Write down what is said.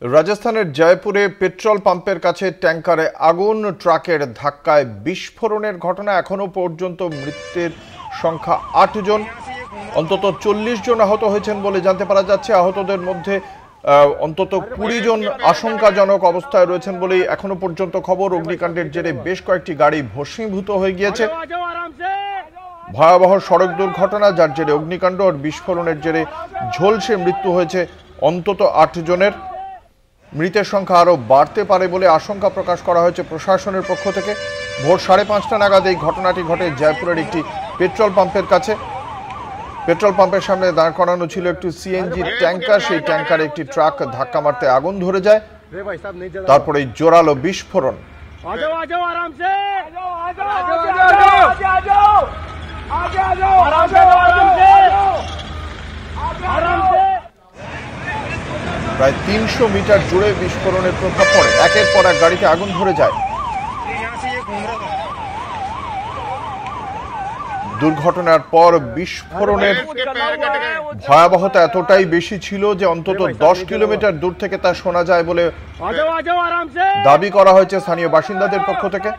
রাজস্থানের জয়পুরে পেট্রোল পাম্পের কাছে ট্যাঙ্কারে আগুন, ট্রাকের ধাক্কায় বিস্ফোরণের ঘটনা। এখনো পর্যন্ত মৃতের সংখ্যা ৮ জন, অন্তত ৪০ জন আহত হয়েছেন বলে জানতে পারা যাচ্ছে। আহতদের মধ্যে অন্তত ২০ জন আশঙ্কাজনক অবস্থায় রয়েছেন বলেই এখনো পর্যন্ত খবর। অগ্নিকাণ্ডের জেরে বেশ কয়েকটি গাড়ি ভস্মীভূত হয়ে গিয়েছে। ভয়াবহ সড়ক দুর্ঘটনা, যার জেরে অগ্নিকাণ্ড আর বিস্ফোরণের জেরে ঝলসে মৃত্যু হয়েছে অন্তত ৮ জনের। মৃতের সংখ্যা আরও বাড়তে পারে বলে আশঙ্কা প্রকাশ করা হয়েছে প্রশাসনের পক্ষ থেকে। ভোর ৫:৩০ নাগাদ এই ঘটনাটি ঘটে জয়পুরের একটি পেট্রোল পাম্পের কাছে। পেট্রোল পাম্পের সামনে দাঁড় করানো ছিল একটি সিএনজি ট্যাঙ্কার। সেই ট্যাঙ্কারে একটি ট্রাক ধাক্কা মারতে আগুন ধরে যায়, তারপরে জোরালো বিস্ফোরণ। প্রায় ৩০০ মিটার জুড়ে বিস্ফোরণের প্রভাব পড়ে। একের পর এক গাড়িতে আগুন ধরে যায়। দুর্ঘটনার পর বিস্ফোরণের ভয়াবহতা এতটাই বেশি ছিল যে অন্তত ১০ কিলোমিটার দূর থেকে তা শোনা যায় বলে দাবি করা হয়েছে স্থানীয় বাসিন্দাদের পক্ষ থেকে।